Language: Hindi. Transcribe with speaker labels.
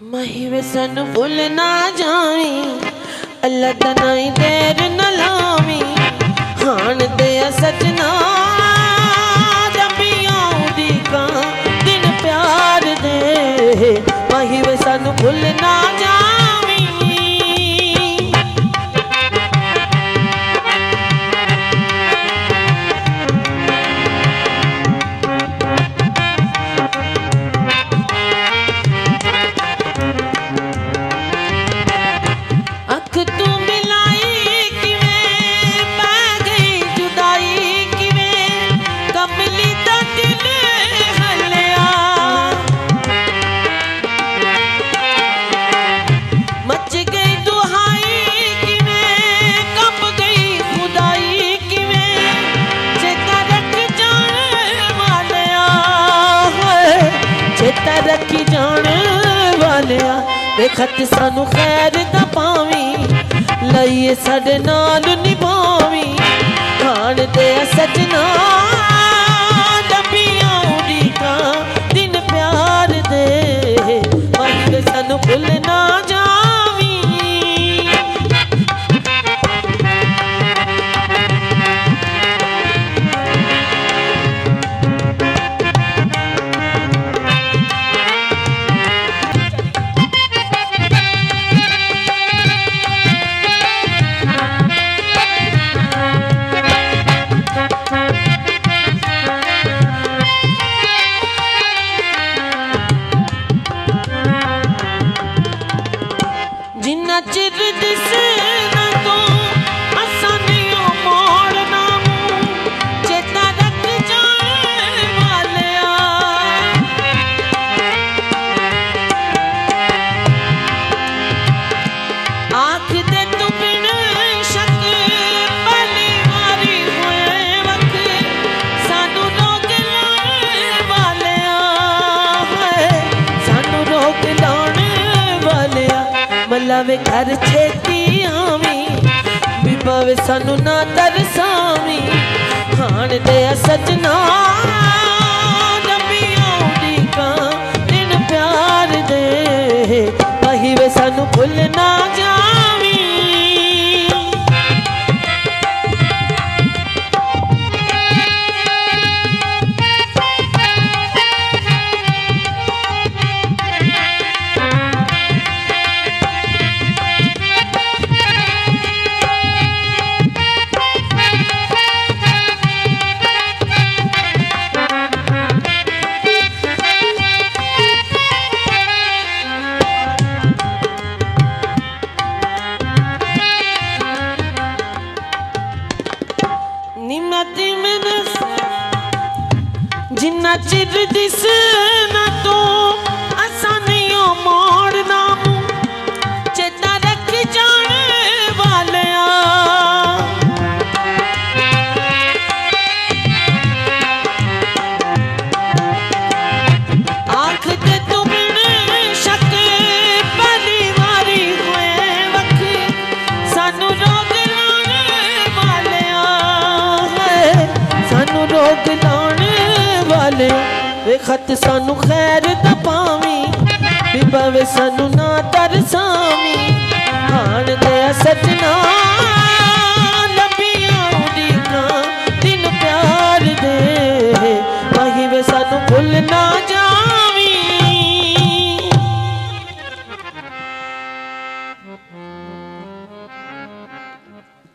Speaker 1: माही वे सानू भुल ना जावी, अल्लाह दा नाई देर न लावी। हान दे सजना जबियां दी का दिन प्यार दे, माही वे सानू भुल ना जावी। रखी जाने वालिया वे खत सानू खैर दा पावी, लइए साडे नाल निभावी। हाण दे सजना डबियां उड़ीका दिन प्यार दे, माही सानू भुल ना जावी। जिन्ना चिर दिसना तू असां नहीं मोड़ना, चेता रख जाने वालिया। आँख दे तू बिन शक पहली वारी हुए वक्त, सानू रोक लाने वालिया, सानू रोक लाने वालिया। मलावे घर छेती आवी, भी पावे सानू ना तरसावी। हाण दे सजना डबियां उड़ीका दिन प्यार दे, माही वे सानू भुल ना जावी। जिन्ना चिर दिसना तू असां नहीं मोड़ना, चेता रख जाने वालिया। आँख ते तू बिन शक पहली वारी हुए वक्त, सानू रोक लाने वालिया, सानू रोक लाने वे खत सानू खैर दा पावी, भी पावे सानू ना तरसावी। हाण दे सजना डबियां उड़ीका दिन प्यार दे, माही वे सानू भुल ना जावी।